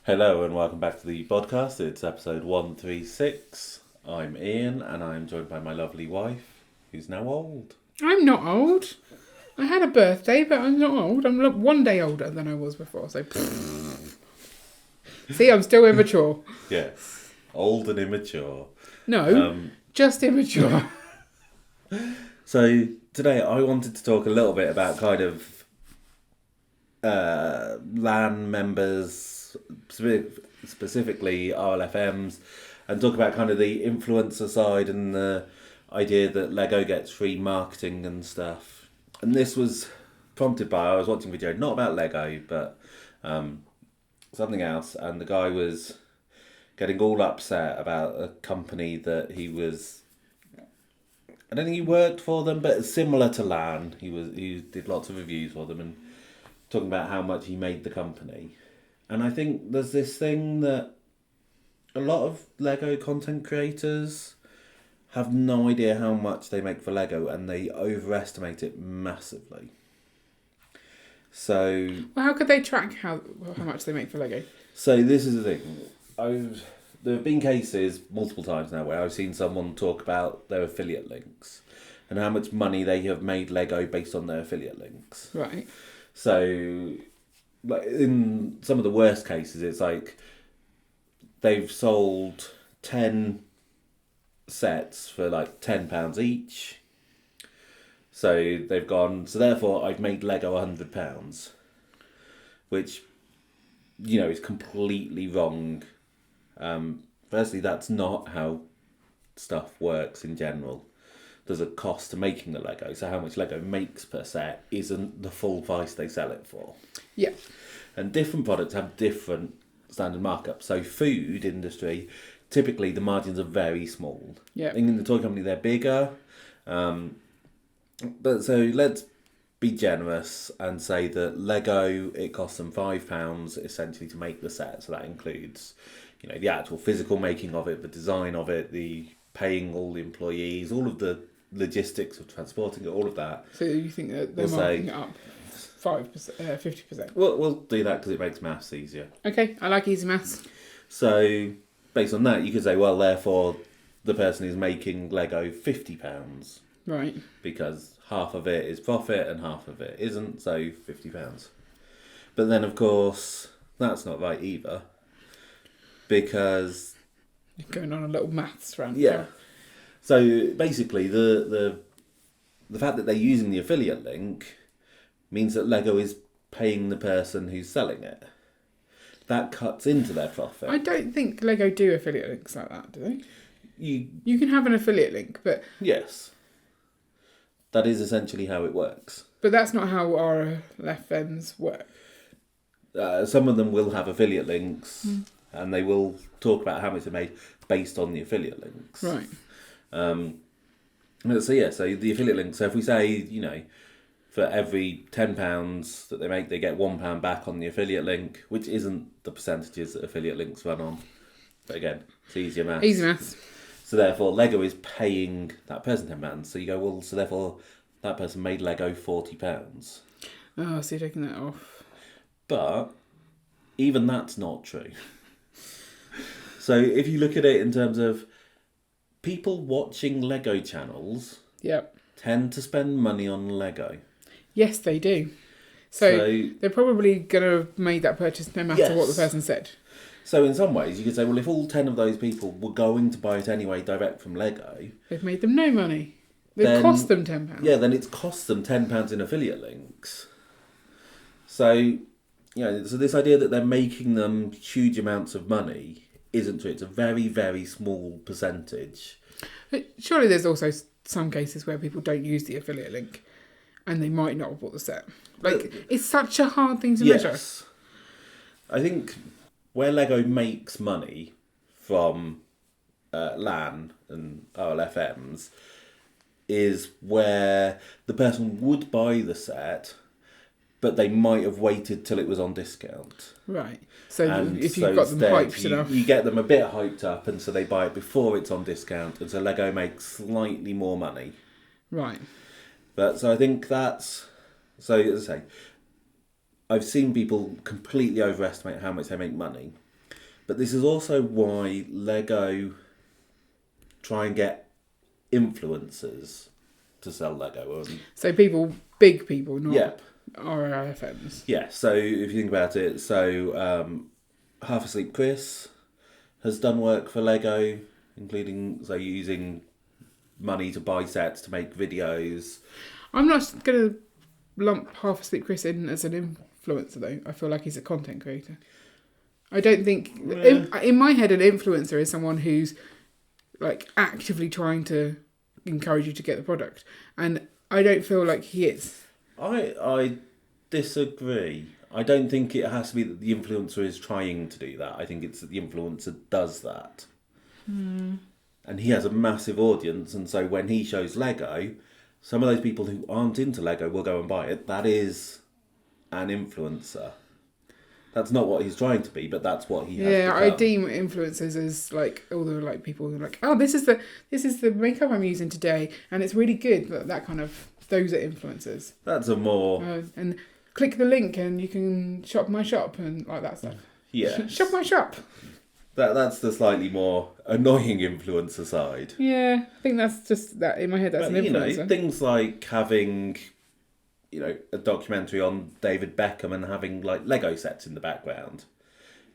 Hello and welcome back to the Bodcast. It's episode 136. I'm Ian and I'm joined by my lovely wife, who's now old. I'm not old. I had a birthday, but I'm not old. I'm one day older than I was before, so... See, I'm still immature. Yes, old and immature. No, just immature. So today I wanted to talk a little bit about kind of LAN members, specifically RLFMs, and talk about kind of the influencer side and the idea that Lego gets free marketing and stuff. And this was prompted by, I was watching a video, not about Lego, but something else, and the guy was getting all upset about a company that he was... I don't think he worked for them, but similar to LAN. He did lots of reviews for them and talking about how much he made the company. And I think there's this thing that a lot of Lego content creators have no idea how much they make for Lego, and they overestimate it massively. So... Well, how could they track how much they make for Lego? So this is the thing. There have been cases multiple times now where I've seen someone talk about their affiliate links and how much money they have made Lego based on their affiliate links. Right. So, like in some of the worst cases, it's like they've sold 10 sets for like £10 each. So they've gone, so therefore I've made Lego £100, which, you know, is completely wrong. Firstly, that's not how stuff works in general. There's a cost to making the Lego, so how much Lego makes per set isn't the full price they sell it for. Yeah. And different products have different standard markups. So food industry, typically the margins are very small. Yeah. In the toy company, they're bigger. But so let's be generous and say that Lego, it costs them £5 essentially to make the set. So that includes, you know, the actual physical making of it, the design of it, the paying all the employees, all of the logistics of transporting it, all of that. So you think that they're marking it up 50%? We'll do that because it makes maths easier. Okay, I like easy maths. So based on that, you could say, well, therefore, the person is making Lego £50. Right. Because half of it is profit and half of it isn't, so £50. But then, of course, that's not right either. Because... You're going on a little maths rant. Yeah. So basically, the fact that they're using the affiliate link means that Lego is paying the person who's selling it. That cuts into their profit. I don't think Lego do affiliate links like that, do they? You can have an affiliate link, but... Yes. That is essentially how it works. But that's not how our LFMs work. Some of them will have affiliate links, and they will talk about how much they made based on the affiliate links. Right. So the affiliate links, so if we say, you know, for every £10 that they make, they get £1 back on the affiliate link, which isn't the percentages that affiliate links run on. But again, it's easier maths. Easy maths. So therefore, Lego is paying that person £10. So you go, well, so therefore, that person made Lego £40. Oh, so you're taking that off. But even that's not true. So if you look at it in terms of people watching Lego channels, yep, tend to spend money on Lego. Yes, they do. So they're probably going to have made that purchase no matter what the person said. So in some ways, you could say, well, if all 10 of those people were going to buy it anyway direct from Lego... They've made them no money. They've cost them £10. Yeah, then it's cost them £10 in affiliate links. So, you know, so this idea that they're making them huge amounts of money isn't true. It's a very, very small percentage. But surely there's also some cases where people don't use the affiliate link and they might not have bought the set. Like, it's such a hard thing to measure. I think... where Lego makes money from LAN and RLFMs is where the person would buy the set, but they might have waited till it was on discount. Right. So if you've got them hyped enough... You get them a bit hyped up, and so they buy it before it's on discount, and so Lego makes slightly more money. Right. But so I think that's... So, as I say, I've seen people completely overestimate how much they make money. But this is also why Lego try and get influencers to sell Lego. So big people, not Yeah. RIFMs. Yeah, so if you think about it, Half Asleep Chris has done work for Lego, including using money to buy sets to make videos. I'm not going to lump Half Asleep Chris in as an influencer, though. I feel like he's a content creator. I don't think... In my head, an influencer is someone who's like actively trying to encourage you to get the product. And I don't feel like he is. I disagree. I don't think it has to be that the influencer is trying to do that. I think it's that the influencer does that. And he has a massive audience, and so when he shows Lego, some of those people who aren't into Lego will go and buy it. That is an influencer. That's not what he's trying to be, but that's what he has become. I deem influencers as like all the like people who are like, oh, this is the makeup I'm using today, and it's really good. That kind of, those are influencers. That's a more and click the link and you can shop my shop and like that stuff. Yeah, shop my shop. That's the slightly more annoying influencer side. Yeah, I think that's just that in my head. That's an influencer. Things like having, a documentary on David Beckham and having like Lego sets in the background.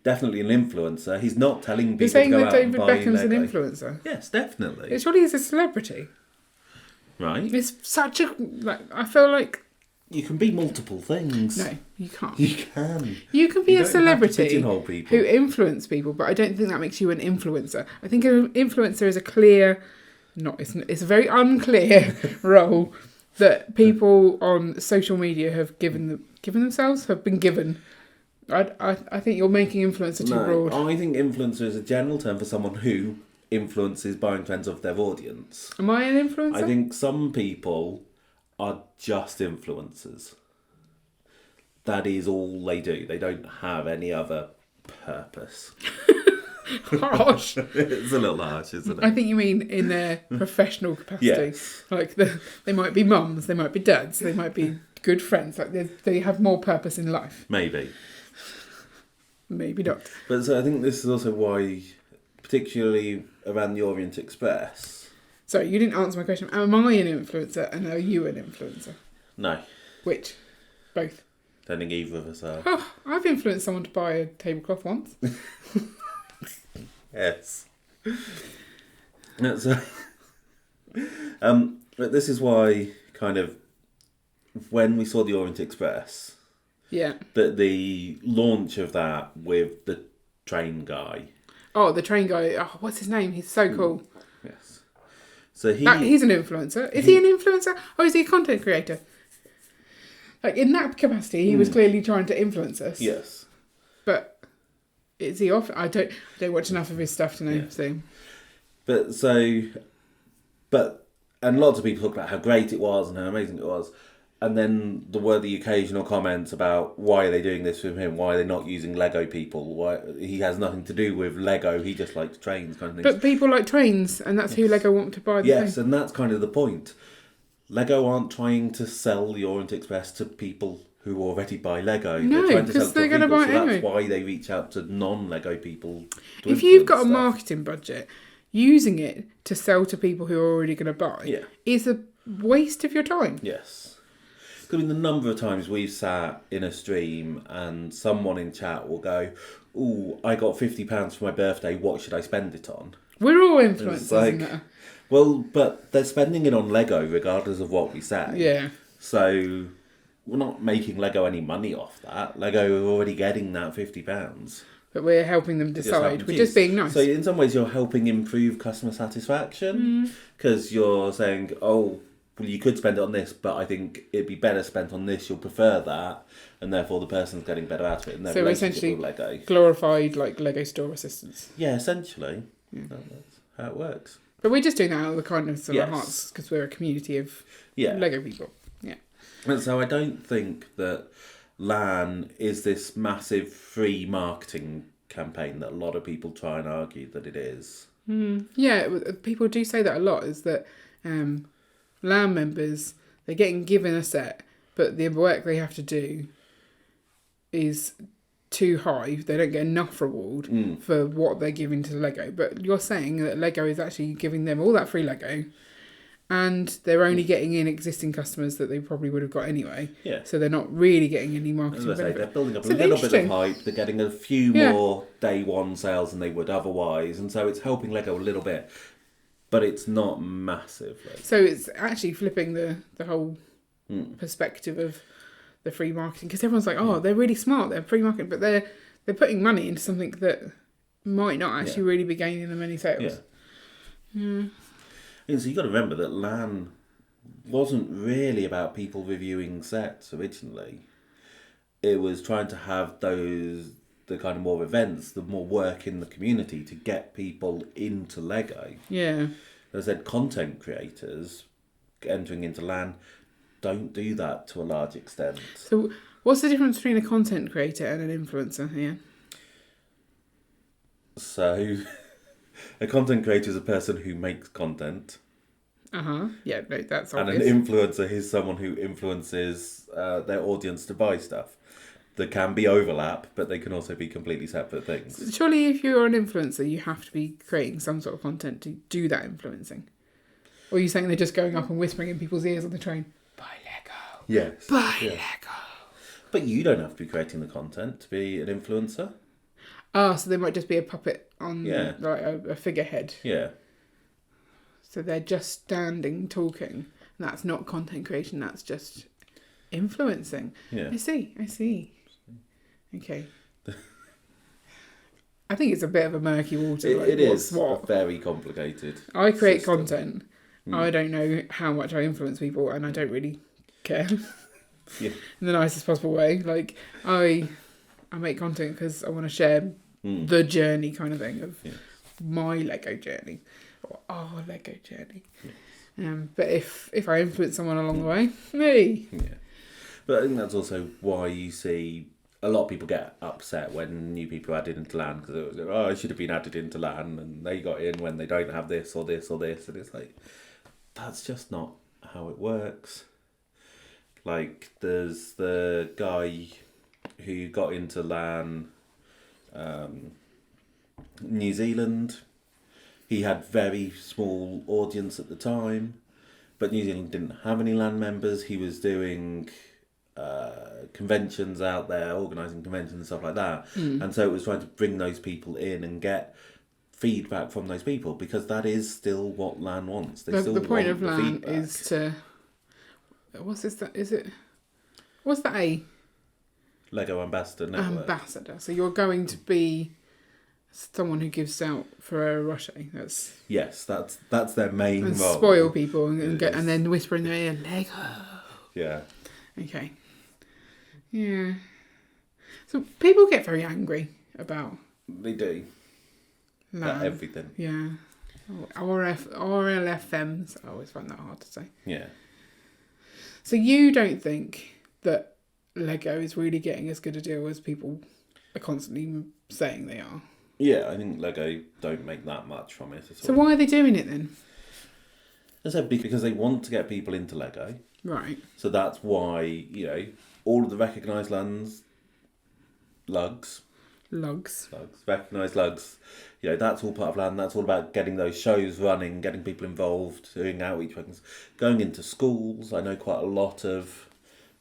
Definitely an influencer. He's not telling people to go out and buy Lego. You're saying that David Beckham's an influencer? Yes, definitely. Surely he's a celebrity. Right. It's such a I feel like. You can be multiple things. No, you can't. You can. You can be a celebrity who influence people, but I don't think that makes you an influencer. I think an influencer is a clear, it's a very unclear role that people on social media have given themselves, have been given. I think you're making influencer too broad. I think influencer is a general term for someone who influences buying trends of their audience. Am I an influencer? I think some people are just influencers. That is all they do. They don't have any other purpose. Harsh. It's a little harsh, isn't it? I think you mean in their professional capacity. Yes. Like they might be mums, they might be dads, they might be good friends. Like they have more purpose in life. Maybe. Maybe not. But so I think this is also why, particularly around the Orient Express. Sorry, you didn't answer my question. Am I an influencer and are you an influencer? No. Which? Both. Don't think either of us are. Oh, I've influenced someone to buy a tablecloth once. Yes. So, but this is why, kind of, when we saw the Orient Express, that the launch of that with the train guy. Oh, the train guy. Oh, what's his name? He's so cool. Yes. So he's an influencer. Is he an influencer or is he a content creator? Like in that capacity, he was clearly trying to influence us. Yes. But is he off? I don't watch enough of his stuff to know. Yeah. So. And lots of people talk about how great it was and how amazing it was. And then there were the occasional comments about why are they doing this with him? Why are they not using Lego people? Why he has nothing to do with Lego. He just likes trains, kind of thing. But people like trains, and that's who Lego want to buy. Yes, and that's kind of the point. Lego aren't trying to sell the Orient Express to people who already buy Lego. No, because they're going to buy it anyway. That's why they reach out to non-Lego people. If you've got a marketing budget, using it to sell to people who are already going to buy is a waste of your time. Yes. I mean, the number of times we've sat in a stream and someone in chat will go, "Ooh, I got £50 for my birthday. What should I spend it on?" We're all influencers, isn't it? Well, but they're spending it on Lego regardless of what we say. Yeah. So we're not making Lego any money off that. Lego are already getting that £50. But we're helping them decide. We're just being nice. So in some ways, you're helping improve customer satisfaction because you're saying, "Oh, well, you could spend it on this, but I think it'd be better spent on this. You'll prefer that, and therefore the person's getting better out of it." And so essentially, Lego. Glorified like Lego store assistants. Yeah, essentially, that's how it works. But we're just doing that out of the kindness of our hearts because we're a community of Lego people. Yeah. And so I don't think that LAN is this massive free marketing campaign that a lot of people try and argue that it is. Yeah, people do say that a lot. Is that LAN members, they're getting given a set, but the work they have to do is too high. They don't get enough reward for what they're giving to Lego. But you're saying that Lego is actually giving them all that free Lego, and they're only getting in existing customers that they probably would have got anyway. Yeah. So they're not really getting any marketing As I say, benefit. they're building up a So little bit of interesting. hype. They're getting a few more day one sales than they would otherwise, and so it's helping Lego a little bit, but it's not massively. So it's actually flipping the whole perspective of the free marketing, because everyone's like, oh, they're really smart, they're free marketing, but they're putting money into something that might not actually really be gaining them any sales. And so you've got to remember that LAN wasn't really about people reviewing sets originally. It was trying to have the kind of more events, the more work in the community to get people into Lego. Yeah. As I said, content creators entering into LAN don't do that to a large extent. So what's the difference between a content creator and an influencer here? So a content creator is a person who makes content. Yeah, no, that's And obvious. an influencer is someone who influences their audience to buy stuff. There can be overlap, but they can also be completely separate things. Surely if you're an influencer, you have to be creating some sort of content to do that influencing. Or are you saying they're just going up and whispering in people's ears on the train, buy Lego, Yes. buy yeah. Lego? But you don't have to be creating the content to be an influencer. So they might just be a puppet on like a figurehead. Yeah. So they're just standing talking. And that's not content creation, that's just influencing. Yeah. I see. Okay. I think it's a bit of a murky water. It what's is what. very complicated. I create system. content. I don't know how much I influence people, and I don't really care. Yeah. In the nicest possible way. Like, I make content because I want to share the journey kind of thing of my Lego journey. Or our Lego journey. Yeah. But if I influence someone along the way, me. Yeah. But I think that's also why you see a lot of people get upset when new people are added into LAN, because it was, oh, I should have been added into LAN, and they got in when they don't have this or this or this, and it's like, that's just not how it works. Like, there's the guy who got into LAN, New Zealand. He had very small audience at the time, but New Zealand didn't have any LAN members. He was doing conventions out there, organising conventions and stuff like that. And so it was trying to bring those people in and get feedback from those people, because that is still what LAN wants. They still The point want of the LAN feedback. is to... What's this? Is it... What's the A? Lego Ambassador Network. Ambassador. So you're going to be someone who gives out Ferrero Rocher. That's... Yes, that's their main And role. spoil people and then whisper in their ear, Lego. Yeah. Okay. Yeah. So people get very angry about They do. LAN. About everything. Yeah. RLFMs. I always find that hard to say. Yeah. So you don't think that Lego is really getting as good a deal as people are constantly saying they are? Yeah, I think Lego don't make that much from it at all. So why are they doing it then? I said because they want to get people into Lego. Right. So that's why, all of the recognised Lugs, recognised Lugs, that's all part of LAN. That's all about getting those shows running, getting people involved, doing outreach programs, going into schools. I know quite a lot of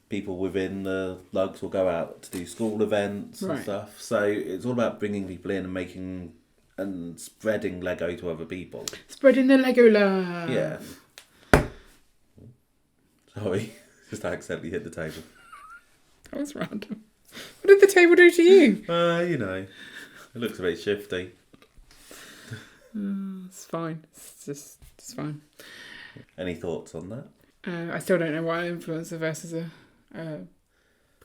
people within the Lugs will go out to do school events and stuff. So it's all about bringing people in and making and spreading Lego to other people. Spreading the Lego love. Yeah. Sorry, just accidentally hit the table. That was random. What did the table do to you? It looks a bit shifty. It's fine. It's fine. Any thoughts on that? I still don't know what an influencer versus a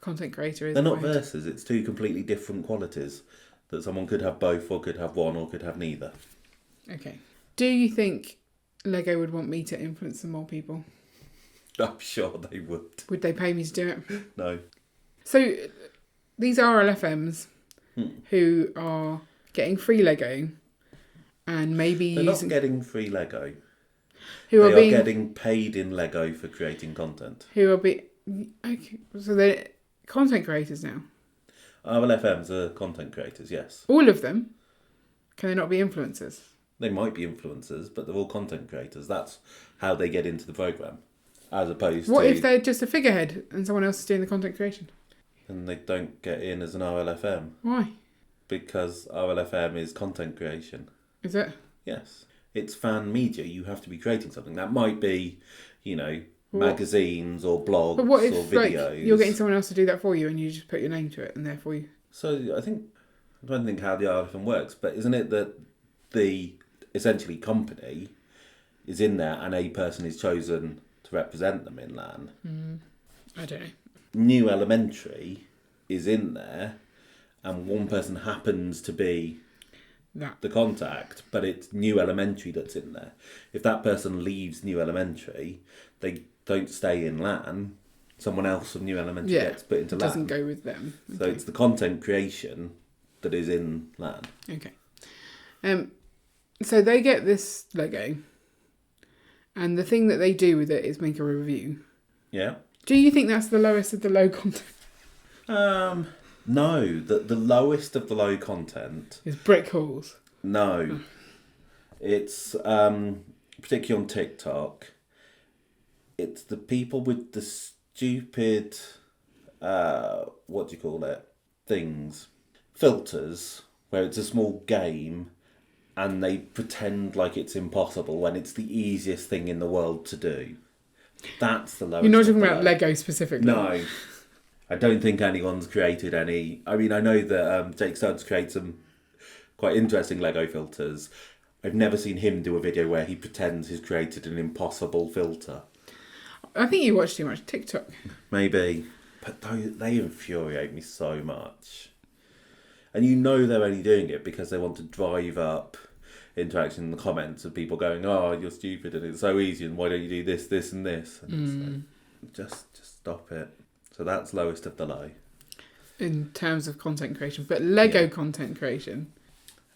content creator is. They're not verses, it's two completely different qualities. That someone could have both, or could have one, or could have neither. Okay. Do you think Lego would want me to influence some more people? I'm sure they would. Would they pay me to do it? No. So these are LFMs who are getting free Lego and maybe They're not getting free Lego. who They are being getting paid in Lego for creating content. okay. So they're content creators now. RLFMs are content creators, yes. All of them? Can they not be influencers? They might be influencers, but they're all content creators. That's how they get into the programme. As opposed What to... if they're just a figurehead and someone else is doing the content creation? Then they don't get in as an RLFM. Why? Because RLFM is content creation. Is it? Yes. It's fan media. You have to be creating something. That might be, magazines or blogs But what if or videos. like, you're getting someone else to do that for you and you just put your name to it and therefore you... So I don't think how the RLFM works, but isn't it that the essentially company is in there and a person is chosen to represent them in LAN? I don't know. New Elementary is in there and one person happens to be That. the contact, but it's New Elementary that's in there. If that person leaves New Elementary, they don't stay in LAN. Someone else from New Elementary gets put into LAN. Doesn't go with them. So it's the content creation that is in LAN. Okay. So they get this Lego, and the thing that they do with it is make a review. Yeah. Do you think that's the lowest of the low content? No, the lowest of the low content. Is brick halls. No. It's particularly on TikTok. It's the people with the stupid what do you call it? Things. Filters, where it's a small game and they pretend like it's impossible when it's the easiest thing in the world to do. That's the lowest. You're not talking of the about low. Lego specifically. No. I don't think anyone's created any. I mean, I know that Jake Studs creates some quite interesting Lego filters. I've never seen him do a video where he pretends he's created an impossible filter. I think you watch too much TikTok. Maybe. But they infuriate me so much. And they're only doing it because they want to drive up interaction in the comments of people going, "Oh, you're stupid and it's so easy and why don't you do this, this and this?" And it's like, just stop it. So that's lowest of the low. In terms of content creation. But Lego content creation.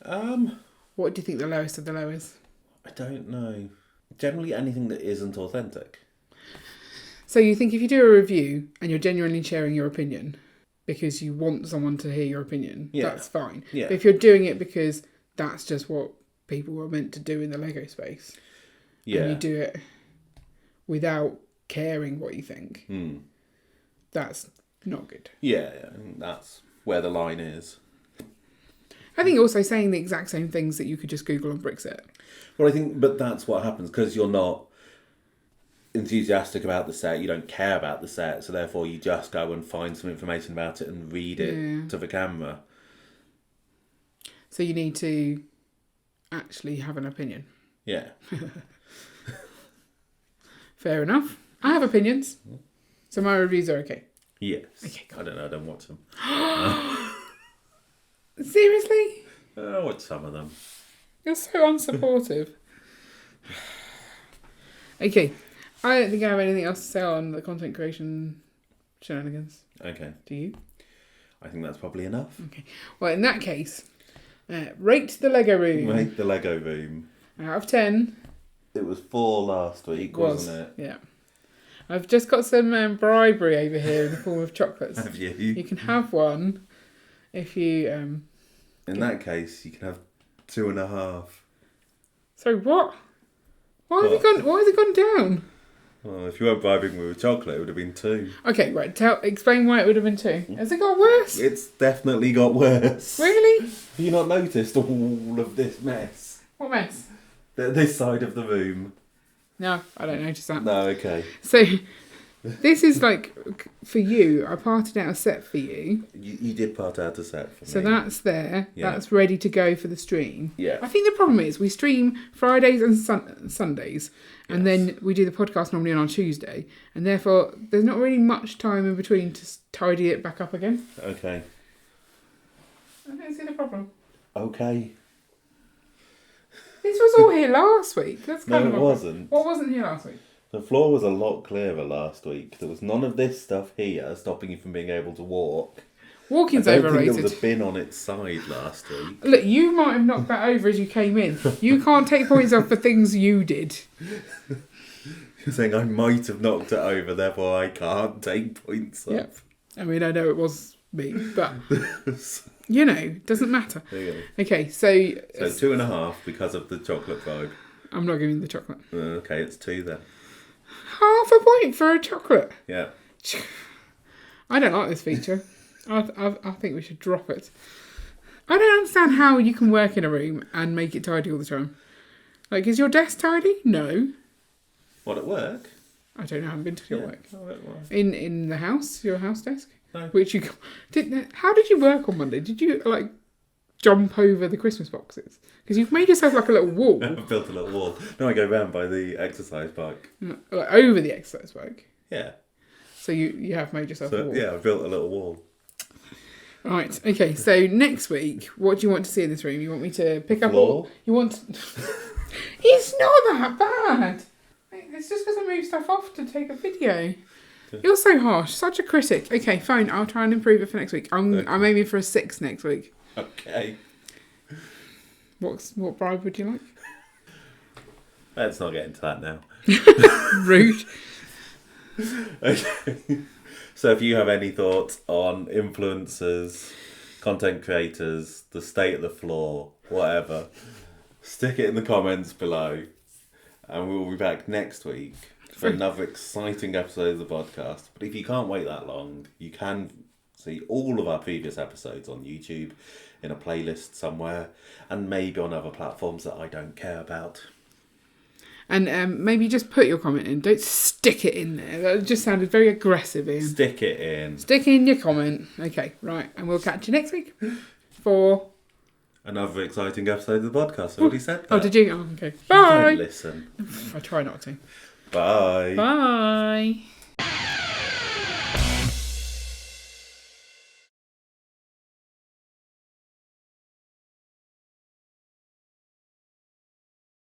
What do you think the lowest of the low is? I don't know. Generally anything that isn't authentic. So you think if you do a review and you're genuinely sharing your opinion because you want someone to hear your opinion, that's fine. Yeah. But if you're doing it because that's just what people were meant to do in the Lego space, and you do it without caring what you think, that's not good. Yeah, and that's where the line is. I think also saying the exact same things that you could just Google on Brexit. Well, but that's what happens because you're not enthusiastic about the set, you don't care about the set, so therefore you just go and find some information about it and read it to the camera. So you need to actually have an opinion. Yeah. Fair enough. I have opinions. So my reviews are okay. Yes. Okay, cool. I don't know, I don't watch them. Seriously? I watch some of them. You're so unsupportive. Okay. I don't think I have anything else to say on the content creation shenanigans. Okay. Do you? I think that's probably enough. Okay. Well, in that case, rate the Lego room. Rate the Lego room. Out of 10. It was 4 last week, wasn't it? Yeah. I've just got some bribery over here in the form of chocolates. Have you? You can have one if you... in that case, you can have 2.5. Sorry, what? Why has it gone down? Well, if you weren't bribing me with chocolate, it would have been 2. Okay, right. Explain why it would have been 2. Has it got worse? It's definitely got worse. Really? Have you not noticed all of this mess? What mess? This side of the room. No, I don't notice that. No, okay. So, this is like, for you, I parted out a set for you. You did part out a set for me. So that's there. Yeah. That's ready to go for the stream. Yeah. I think the problem is we stream Fridays and Sundays, and then we do the podcast normally on our Tuesday, and therefore there's not really much time in between to tidy it back up again. Okay. I don't see the problem. Okay. This was all here last week. That's kind No, of it wasn't. What wasn't here last week? The floor was a lot clearer last week. There was none of this stuff here stopping you from being able to walk. Walking's I don't overrated. think there was a bin on its side last week. Look, you might have knocked that over as you came in. You can't take points off for things you did. You're saying I might have knocked it over, therefore I can't take points off. Yep. I mean, I know it was me, but doesn't matter. There you go. Okay, so 2.5 because of the chocolate vibe. I'm not giving you the chocolate. Okay, it's 2 then. Half a point for a chocolate. Yeah. I don't like this feature. I think we should drop it. I don't understand how you can work in a room and make it tidy all the time. Like, is your desk tidy? No. What, at work? I don't know. I haven't been to your work. Oh, well. In the house, your house desk? No. Which you didn't. How did you work on Monday? Did you like jump over the Christmas boxes? Because you've made yourself like a little wall. I've built a little wall. No, I go round by the exercise bike. Like over the exercise bike. Yeah. So you have made yourself a wall. Yeah, I've built a little wall. Right. Okay. So next week, what do you want to see in this room? You want me to pick up Floor? all? You want? It's not that bad. It's just because I move stuff off to take a video. You're so harsh. Such a critic. Okay, fine. I'll try and improve it for next week. I'm aiming for a 6 next week. Okay. What bribe would you like? Let's not get into that now. Rude. Okay. So if you have any thoughts on influencers, content creators, the state of the floor, whatever, stick it in the comments below. And we will be back next week for another exciting episode of the podcast. But if you can't wait that long, you can see all of our previous episodes on YouTube in a playlist somewhere and maybe on other platforms that I don't care about. And maybe just put your comment in. Don't stick it in there. That just sounded very aggressive, Ian. Stick it in. Stick in your comment. Okay, right. And we'll catch you next week for another exciting episode of the podcast. I already said that. Oh, did you? Oh, okay. You Bye. don't listen. I try not to. Bye. Bye.